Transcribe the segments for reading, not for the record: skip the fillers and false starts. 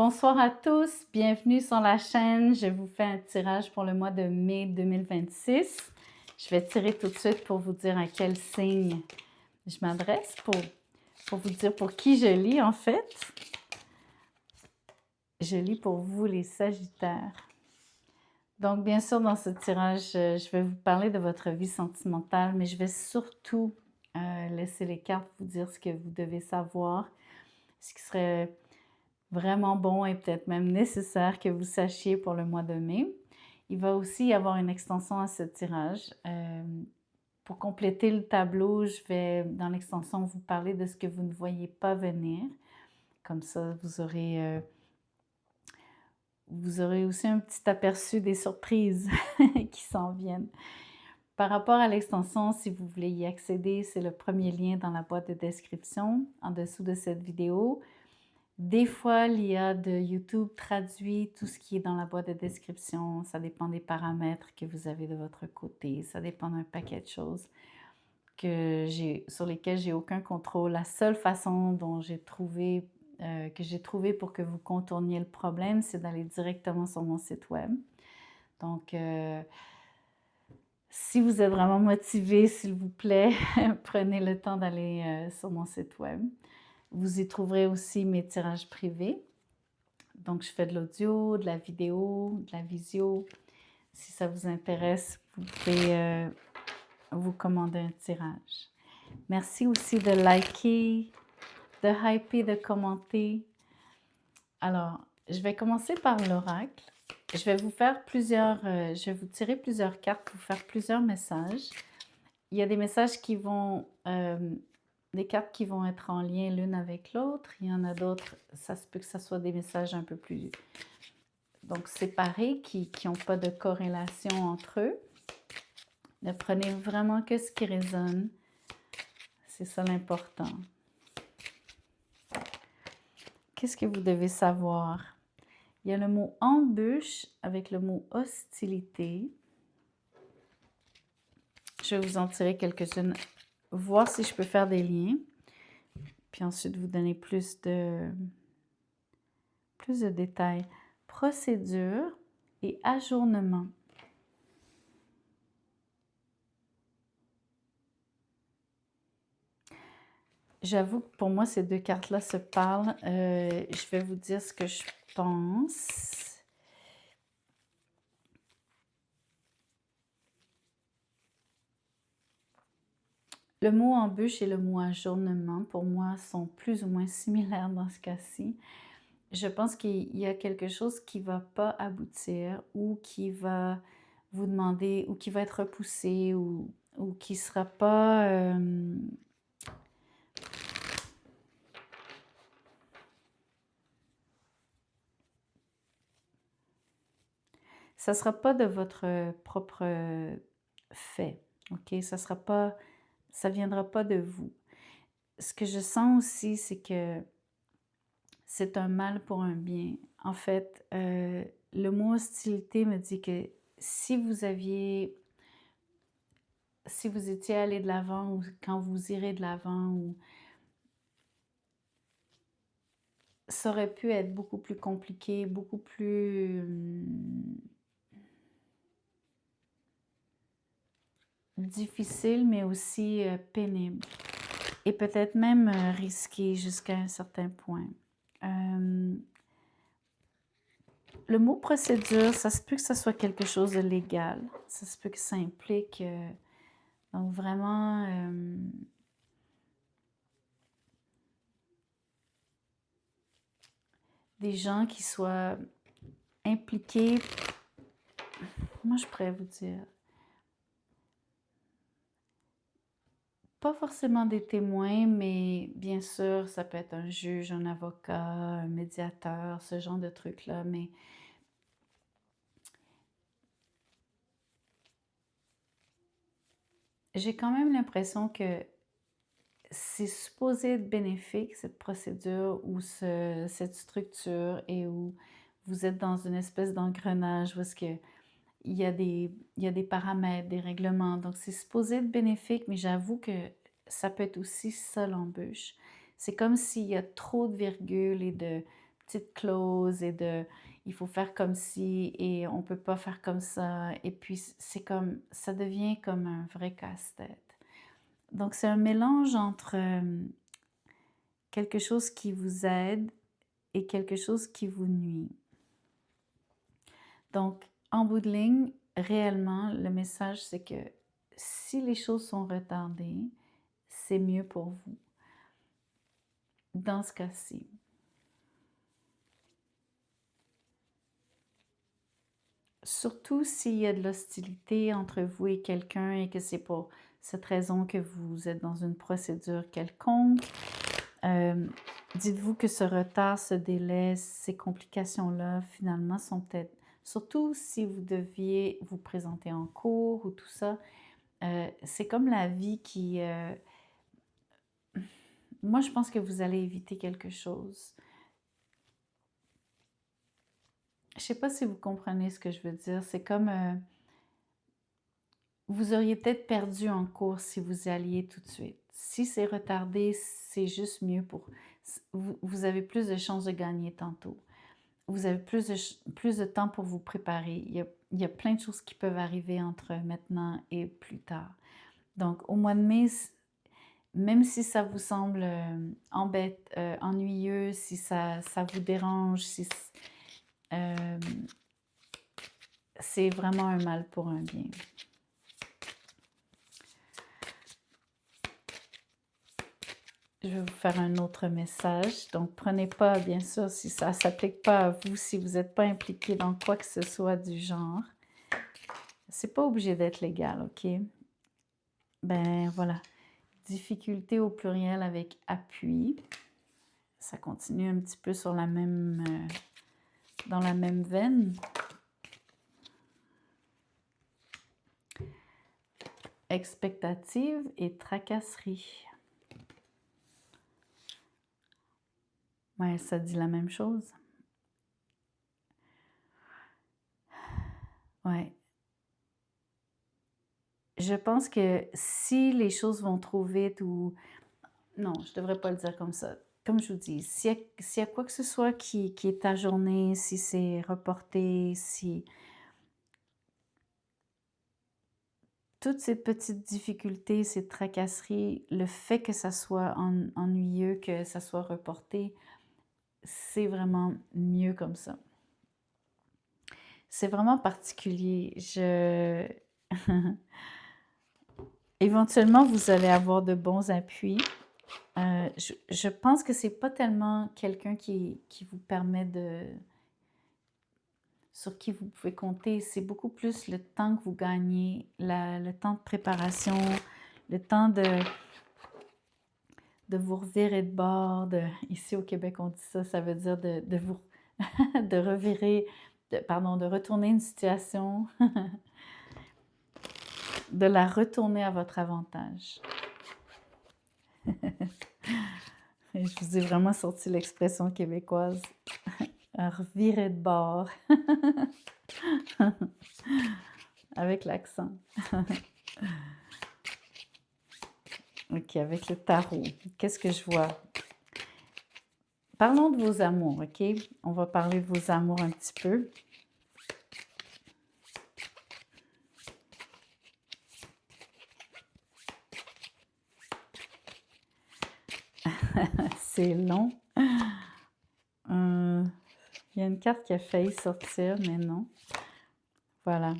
Bonsoir à tous, bienvenue sur la chaîne. Je vous fais un tirage pour le mois de mai 2026. Je vais tirer tout de suite pour vous dire à quel signe je m'adresse, pour vous dire pour qui je lis en fait. Je lis pour vous les Sagittaires. Donc bien sûr dans ce tirage, je vais vous parler de votre vie sentimentale, mais je vais surtout laisser les cartes vous dire ce que vous devez savoir, ce qui serait vraiment bon et peut-être même nécessaire que vous sachiez pour le mois de mai. Il va aussi y avoir une extension à ce tirage. Pour compléter le tableau, je vais dans l'extension vous parler de ce que vous ne voyez pas venir. Comme ça, vous aurez aussi un petit aperçu des surprises qui s'en viennent. Par rapport à l'extension, si vous voulez y accéder, c'est le premier lien dans la boîte de description en dessous de cette vidéo. Des fois, l'IA de YouTube traduit tout ce qui est dans la boîte de description. Ça dépend des paramètres que vous avez de votre côté. Ça dépend d'un paquet de choses sur lesquelles j'ai aucun contrôle. La seule façon dont que j'ai trouvé pour que vous contourniez le problème, c'est d'aller directement sur mon site web. Donc, si vous êtes vraiment motivé, s'il vous plaît, prenez le temps d'aller sur mon site web. Vous y trouverez aussi mes tirages privés. Donc, je fais de l'audio, de la vidéo, de la visio. Si ça vous intéresse, vous pouvez vous commander un tirage. Merci aussi de liker, de hyper, de commenter. Alors, je vais commencer par l'oracle. Je vais vous tirer plusieurs cartes, vous faire plusieurs messages. Il y a des messages des cartes qui vont être en lien l'une avec l'autre. Il y en a d'autres, ça se peut que ce soit des messages un peu plus séparés, qui n'ont pas de corrélation entre eux. Ne prenez vraiment que ce qui résonne. C'est ça l'important. Qu'est-ce que vous devez savoir? Il y a le mot embûche avec le mot hostilité. Je vais vous en tirer quelques-unes, voir si je peux faire des liens. Puis ensuite, vous donner plus de détails. Procédure et ajournement. J'avoue que pour moi, ces deux cartes-là se parlent. Je vais vous dire ce que je pense. Le mot embûche et le mot ajournement, pour moi, sont plus ou moins similaires dans ce cas-ci. Je pense qu'il y a quelque chose qui ne va pas aboutir ou qui va vous demander, ou qui va être repoussé, ou qui ne sera pas... ça ne sera pas de votre propre fait, ok? Ça viendra pas de vous. Ce que je sens aussi, c'est que c'est un mal pour un bien. En fait, le mot hostilité me dit que si vous étiez allé de l'avant, ou quand vous irez de l'avant, ou ça aurait pu être beaucoup plus compliqué, beaucoup plus difficile, mais aussi pénible. Et peut-être même risqué jusqu'à un certain point. Le mot procédure, ça se peut que ça soit quelque chose de légal. Ça se peut que ça implique... donc vraiment... des gens qui soient impliqués... Moi, je pourrais vous dire... Pas forcément des témoins, mais bien sûr, ça peut être un juge, un avocat, un médiateur, ce genre de trucs-là, mais j'ai quand même l'impression que c'est supposé être bénéfique, cette procédure ou cette structure, et où vous êtes dans une espèce d'engrenage où est-ce que il y a des paramètres, des règlements. Donc, c'est supposé être bénéfique, mais j'avoue que ça peut être aussi ça l'embûche. C'est comme s'il y a trop de virgules et de petites clauses et de il faut faire comme ci et on peut pas faire comme ça. Et puis c'est comme ça devient comme un vrai casse-tête. Donc c'est un mélange entre quelque chose qui vous aide et quelque chose qui vous nuit. Donc en bout de ligne, réellement, le message c'est que si les choses sont retardées, c'est mieux pour vous. Dans ce cas-ci. Surtout s'il y a de l'hostilité entre vous et quelqu'un et que c'est pour cette raison que vous êtes dans une procédure quelconque, dites-vous que ce retard, ce délai, ces complications-là, finalement, sont peut-être, surtout si vous deviez vous présenter en cours ou tout ça, c'est comme la vie qui... moi, je pense que vous allez éviter quelque chose. Je ne sais pas si vous comprenez ce que je veux dire. C'est comme... vous auriez peut-être perdu en cours si vous y alliez tout de suite. Si c'est retardé, c'est juste mieux pour... Vous avez plus de chances de gagner tantôt. Vous avez plus de temps pour vous préparer. Il y a plein de choses qui peuvent arriver entre maintenant et plus tard. Donc, au mois de mai, même si ça vous semble ennuyeux, si ça vous dérange, si c'est vraiment un mal pour un bien. Je vais vous faire un autre message. Donc, prenez pas, bien sûr, si ça ne s'applique pas à vous, si vous n'êtes pas impliqué dans quoi que ce soit du genre. C'est pas obligé d'être légal, OK? Ben voilà. Difficulté au pluriel avec appui. Ça continue un petit peu sur la même, dans la même veine. Expectative et tracasserie. Ouais, ça dit la même chose. Ouais. Je pense que si les choses vont trop vite ou... Non, je ne devrais pas le dire comme ça. Comme je vous dis, s'il y a quoi que ce soit qui est ajourné, si c'est reporté, si... Toutes ces petites difficultés, ces tracasseries, le fait que ça soit ennuyeux, que ça soit reporté, c'est vraiment mieux comme ça. C'est vraiment particulier. Éventuellement, vous allez avoir de bons appuis. Je pense que c'est pas tellement quelqu'un qui vous permet de... sur qui vous pouvez compter. C'est beaucoup plus le temps que vous gagnez, le temps de préparation, le temps de vous revirer de bord. Ici au Québec, on dit ça, ça veut dire de vous... de revirer... de retourner une situation... de la retourner à votre avantage. Je vous ai vraiment sorti l'expression québécoise. Revirer de bord. Avec l'accent. OK, avec le tarot. Qu'est-ce que je vois? Parlons de vos amours, OK? On va parler de vos amours un petit peu. C'est long. Il y a une carte qui a failli sortir, mais non. Voilà.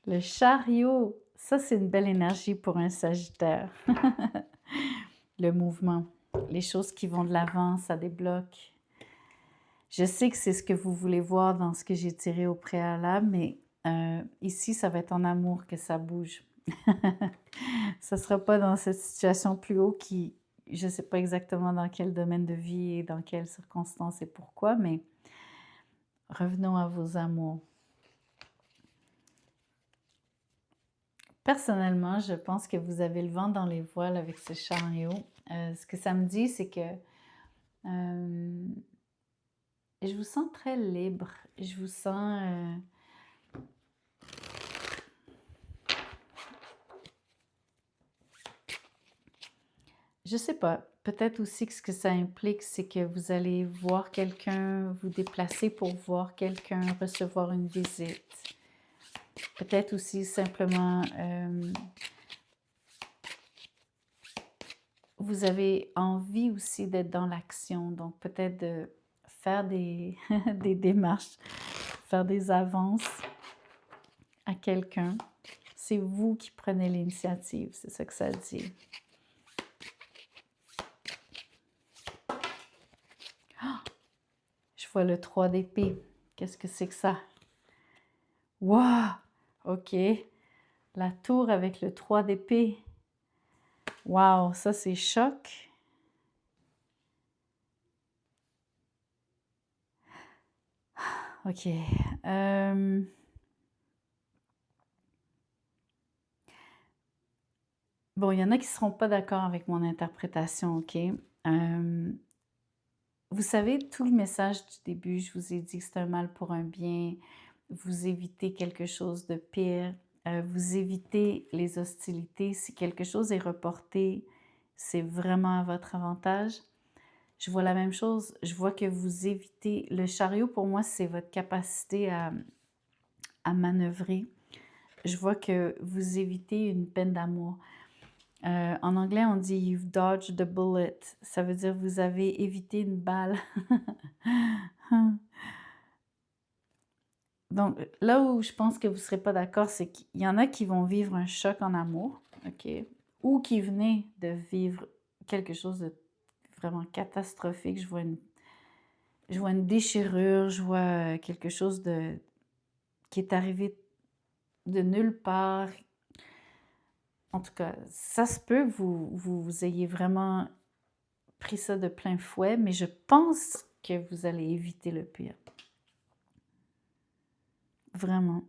Le chariot. Ça, c'est une belle énergie pour un Sagittaire. Le mouvement. Les choses qui vont de l'avant, ça débloque. Je sais que c'est ce que vous voulez voir dans ce que j'ai tiré au préalable, mais ici, ça va être en amour que ça bouge. Ça ne sera pas dans cette situation plus haut qui, je ne sais pas exactement dans quel domaine de vie et dans quelles circonstances et pourquoi, mais revenons à vos amours. Personnellement, je pense que vous avez le vent dans les voiles avec ce chariot. Ce que ça me dit, c'est que je vous sens très libre. Je vous sens... je sais pas. peut-être aussi que ce que ça implique, c'est que vous allez voir quelqu'un, vous déplacer pour voir quelqu'un, recevoir une visite. Peut-être aussi simplement, vous avez envie aussi d'être dans l'action, donc peut-être de faire des, des démarches, faire des avances à quelqu'un. C'est vous qui prenez l'initiative, c'est ça que ça dit. Je vois le 3 d'épée. Qu'est-ce que c'est que ça? Waouh! OK. La tour avec le 3 d'épée. Waouh, ça c'est choc. OK. Bon, il y en a qui ne seront pas d'accord avec mon interprétation, OK? Vous savez, tout le message du début, je vous ai dit que c'est un mal pour un bien. Vous évitez quelque chose de pire. Vous évitez les hostilités. Si quelque chose est reporté, c'est vraiment à votre avantage. Je vois la même chose. Je vois que vous évitez... Le chariot, pour moi, c'est votre capacité à manœuvrer. Je vois que vous évitez une peine d'amour. En anglais, on dit « you've dodged the bullet ». Ça veut dire « vous avez évité une balle ». Donc, là où je pense que vous ne serez pas d'accord, c'est qu'il y en a qui vont vivre un choc en amour, OK? Ou qui venaient de vivre quelque chose de vraiment catastrophique. Je vois une déchirure, je vois quelque chose qui est arrivé de nulle part. En tout cas, ça se peut que vous ayez vraiment pris ça de plein fouet, mais je pense que vous allez éviter le pire. Vraiment.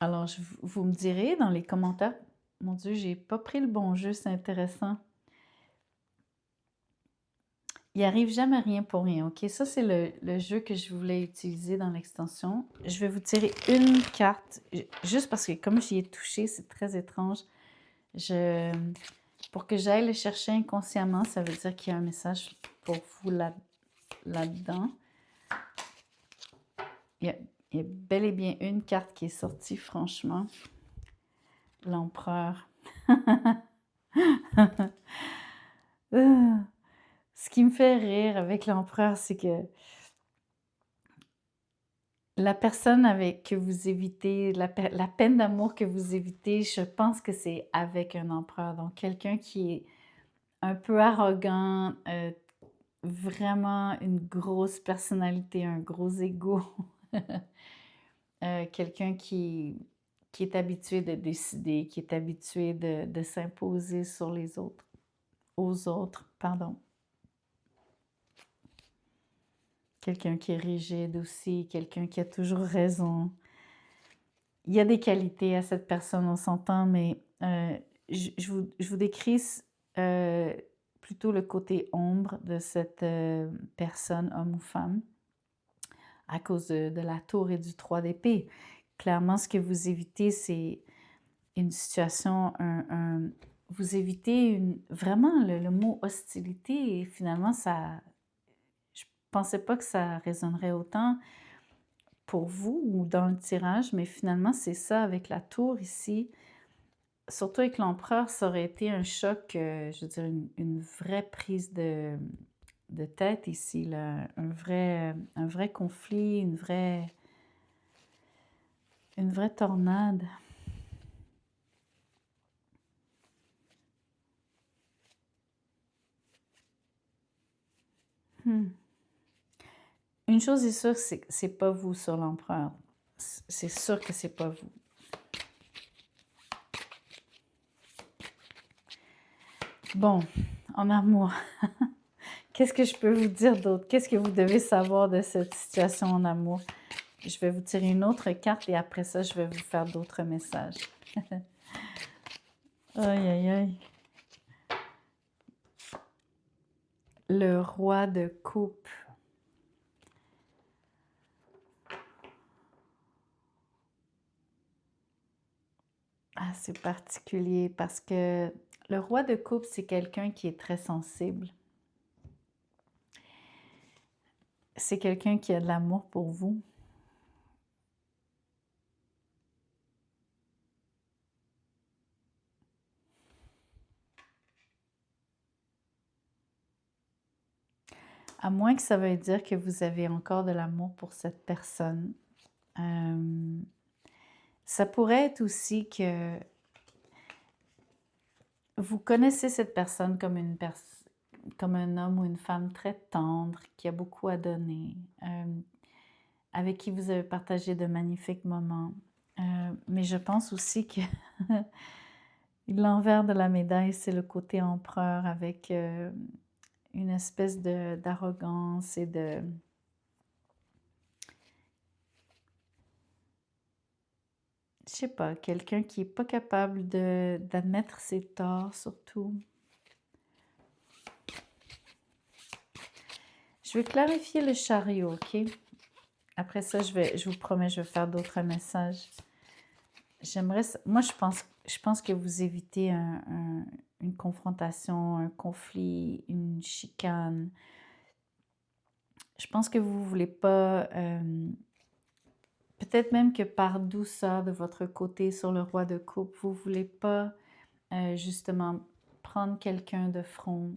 Alors, vous me direz dans les commentaires, mon Dieu, j'ai pas pris le bon jeu, c'est intéressant. Il arrive jamais rien pour rien, ok? Ça, c'est le jeu que je voulais utiliser dans l'extension. Je vais vous tirer une carte, juste parce que comme j'y ai touché, c'est très étrange. Pour que j'aille le chercher inconsciemment, ça veut dire qu'il y a un message pour vous là-dedans. Il y a bel et bien une carte qui est sortie, franchement. L'empereur. Ce qui me fait rire avec l'empereur, c'est que la personne que vous évitez, la peine d'amour que vous évitez, je pense que c'est avec un empereur. Donc, quelqu'un qui est un peu arrogant, vraiment une grosse personnalité, un gros ego. Quelqu'un qui est habitué de décider, qui est habitué de s'imposer sur les autres, aux autres, pardon. Quelqu'un qui est rigide aussi, quelqu'un qui a toujours raison. Il y a des qualités à cette personne, on s'entend, mais je vous décris plutôt le côté ombre de cette personne, homme ou femme, à cause de la tour et du 3 d'épée. Clairement, ce que vous évitez, c'est une situation, vous évitez vraiment le mot hostilité et finalement, je pensais pas que ça résonnerait autant pour vous ou dans le tirage, mais finalement, c'est ça avec la tour ici. Surtout avec l'empereur, ça aurait été un choc, je veux dire, une vraie prise de tête ici, là. Un vrai conflit, une vraie tornade. Une chose est sûre, c'est que c'est pas vous sur l'empereur. C'est sûr que c'est pas vous. Bon, en amour, qu'est-ce que je peux vous dire d'autre? Qu'est-ce que vous devez savoir de cette situation en amour? Je vais vous tirer une autre carte et après ça, je vais vous faire d'autres messages. Aïe, aïe, aïe. Le roi de coupe. Ah, c'est particulier parce que Le roi de coupe, c'est quelqu'un qui est très sensible. C'est quelqu'un qui a de l'amour pour vous. À moins que ça veuille dire que vous avez encore de l'amour pour cette personne. Ça pourrait être aussi que vous connaissez cette personne comme comme un homme ou une femme très tendre, qui a beaucoup à donner, avec qui vous avez partagé de magnifiques moments. Mais je pense aussi que l'envers de la médaille, c'est le côté empereur avec une espèce d'arrogance et de... Je sais pas, quelqu'un qui n'est pas capable d'admettre ses torts, surtout. Je vais clarifier le chariot, OK? Après ça, je vous promets, je vais faire d'autres messages. Moi, je pense que vous évitez une confrontation, un conflit, une chicane. Je pense que vous ne voulez pas... peut-être même que par douceur de votre côté sur le roi de coupe, vous ne voulez pas justement prendre quelqu'un de front.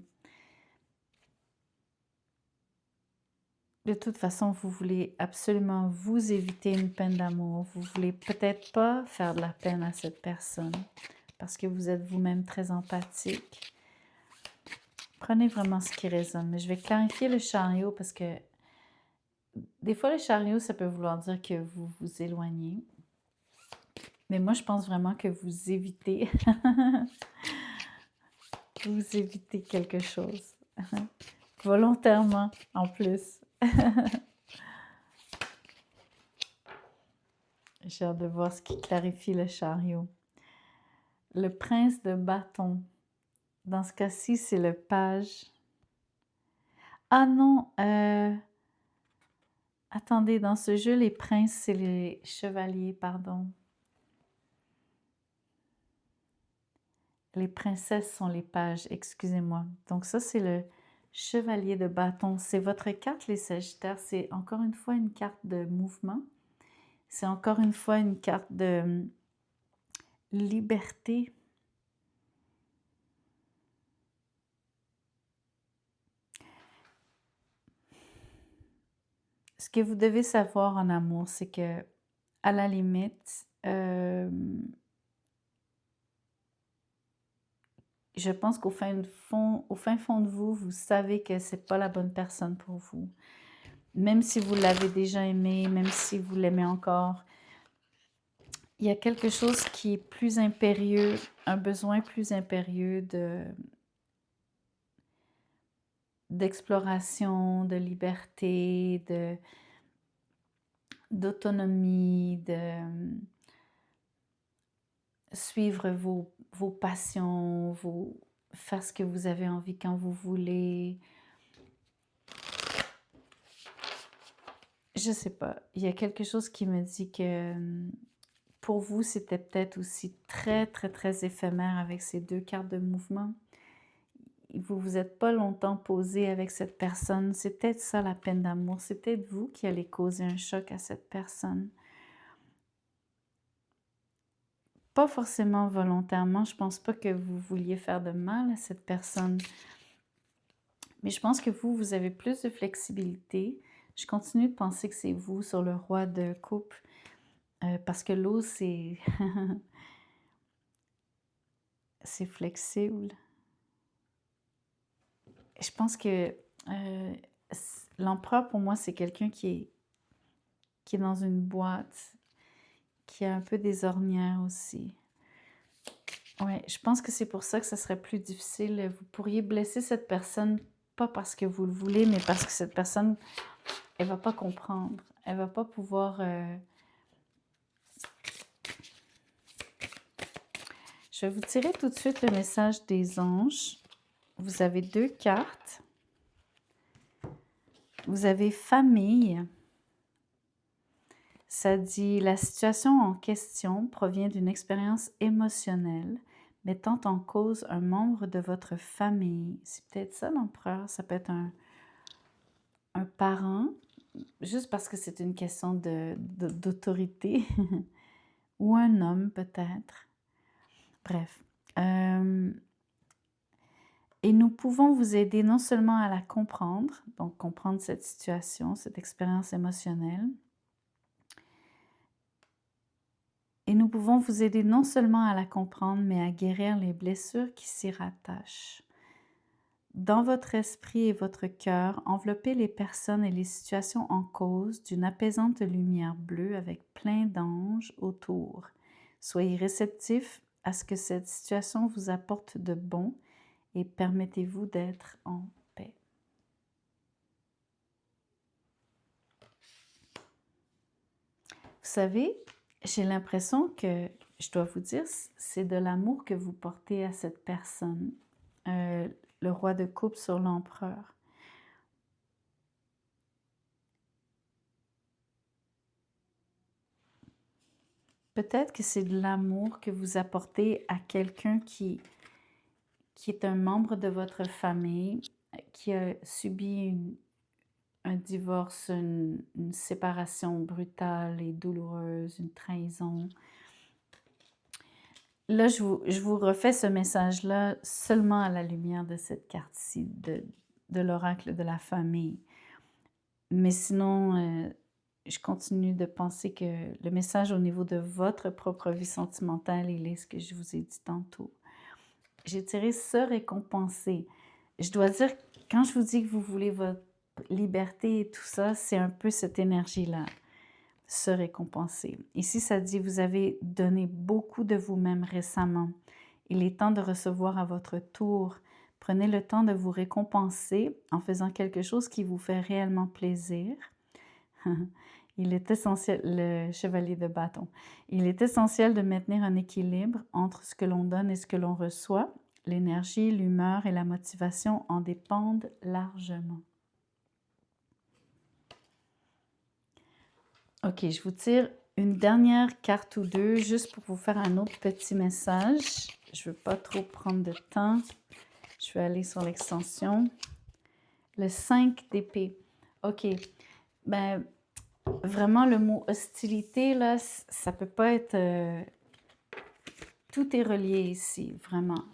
De toute façon, vous voulez absolument vous éviter une peine d'amour. Vous ne voulez peut-être pas faire de la peine à cette personne parce que vous êtes vous-même très empathique. Prenez vraiment ce qui résonne. Mais je vais clarifier le chariot parce que des fois, le chariot, ça peut vouloir dire que vous vous éloignez. Mais moi, je pense vraiment que vous évitez, vous évitez quelque chose. Volontairement, en plus. J'ai hâte de voir ce qui clarifie le chariot. Le prince de bâton. Dans ce cas-ci, c'est le page. Ah non, attendez, dans ce jeu, les princes, c'est les chevaliers, pardon. Les princesses sont les pages, excusez-moi. Donc ça, c'est le chevalier de bâton. C'est votre carte, les Sagittaires. C'est encore une fois une carte de mouvement. C'est encore une fois une carte de liberté. Ce que vous devez savoir en amour, c'est que, à la limite, je pense qu'au fin fond de vous, vous savez que c'est pas la bonne personne pour vous. Même si vous l'avez déjà aimé, même si vous l'aimez encore, il y a quelque chose qui est plus impérieux, un besoin plus impérieux d'exploration, de liberté, d'autonomie, de suivre vos passions, faire ce que vous avez envie quand vous voulez. Je sais pas, il y a quelque chose qui me dit que pour vous, c'était peut-être aussi très, très, très éphémère avec ces deux cartes de mouvement. Vous vous êtes pas longtemps posé avec cette personne. C'est peut-être ça la peine d'amour. C'est peut-être vous qui allez causer un choc à cette personne. Pas forcément volontairement. Je pense pas que vous vouliez faire de mal à cette personne. Mais je pense que vous avez plus de flexibilité. Je continue de penser que c'est vous sur le roi de coupe. Parce que l'eau, c'est... c'est flexible. Je pense que l'empereur, pour moi, c'est quelqu'un qui est dans une boîte, qui a un peu des ornières aussi. Ouais, je pense que c'est pour ça que ça serait plus difficile. Vous pourriez blesser cette personne, pas parce que vous le voulez, mais parce que cette personne, elle va pas comprendre. Elle va pas pouvoir... Je vais vous tirer tout de suite le message des anges. Vous avez deux cartes. Vous avez famille. Ça dit, la situation en question provient d'une expérience émotionnelle, mettant en cause un membre de votre famille. C'est peut-être ça l'empereur, ça peut être un parent, juste parce que c'est une question d'autorité, ou un homme peut-être. Bref. Et nous pouvons vous aider non seulement à la comprendre, donc comprendre cette situation, cette expérience émotionnelle, et nous pouvons vous aider non seulement à la comprendre, mais à guérir les blessures qui s'y rattachent. Dans votre esprit et votre cœur, enveloppez les personnes et les situations en cause d'une apaisante lumière bleue avec plein d'anges autour. Soyez réceptifs à ce que cette situation vous apporte de bon et permettez-vous d'être en paix. Vous savez, j'ai l'impression que, je dois vous dire, c'est de l'amour que vous portez à cette personne, le roi de coupe sur l'empereur. Peut-être que c'est de l'amour que vous apportez à quelqu'un qui est un membre de votre famille, qui a subi un divorce, une séparation brutale et douloureuse, une trahison. Là, je vous refais ce message-là seulement à la lumière de cette carte-ci, de l'oracle de la famille. Mais sinon, je continue de penser que le message au niveau de votre propre vie sentimentale, il est ce que je vous ai dit tantôt. J'ai tiré se récompenser. Je dois dire, quand je vous dis que vous voulez votre liberté et tout ça, c'est un peu cette énergie-là, se récompenser. Ici, ça dit, vous avez donné beaucoup de vous-même récemment. Il est temps de recevoir à votre tour. Prenez le temps de vous récompenser en faisant quelque chose qui vous fait réellement plaisir. Il est essentiel, le chevalier de bâton, il est essentiel de maintenir un équilibre entre ce que l'on donne et ce que l'on reçoit. L'énergie, l'humeur et la motivation en dépendent largement. Ok, je vous tire une dernière carte ou deux juste pour vous faire un autre petit message. Je ne veux pas trop prendre de temps. Je vais aller sur l'extension. Le 5 d'épée. Ok, ben vraiment le mot hostilité, là, ça peut pas être... tout est relié ici, vraiment.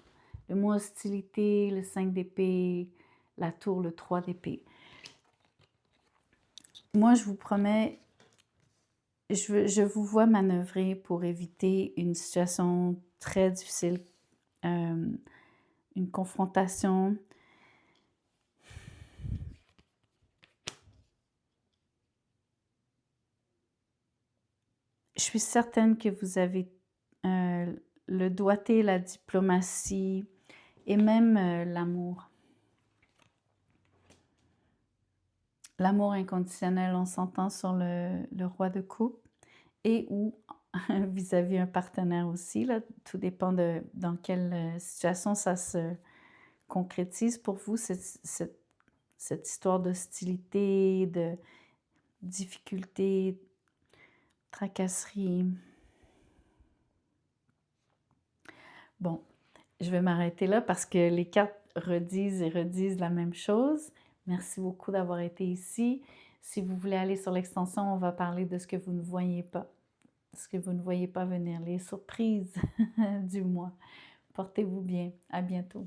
Le mot hostilité, le 5 d'épée, la tour, le 3 d'épée. Moi, je vous promets, je vous vois manœuvrer pour éviter une situation très difficile, une confrontation. Je suis certaine que vous avez le doigté, la diplomatie et même l'amour. L'amour inconditionnel, on s'entend sur le roi de coupe et ou vis-à-vis un partenaire aussi. Là, tout dépend de dans quelle situation ça se concrétise pour vous, cette histoire d'hostilité, de difficulté, tracasserie. Bon, je vais m'arrêter là parce que les cartes redisent et redisent la même chose. Merci beaucoup d'avoir été ici. Si vous voulez aller sur l'extension, on va parler de ce que vous ne voyez pas. Ce que vous ne voyez pas venir, les surprises du mois. Portez-vous bien. À bientôt.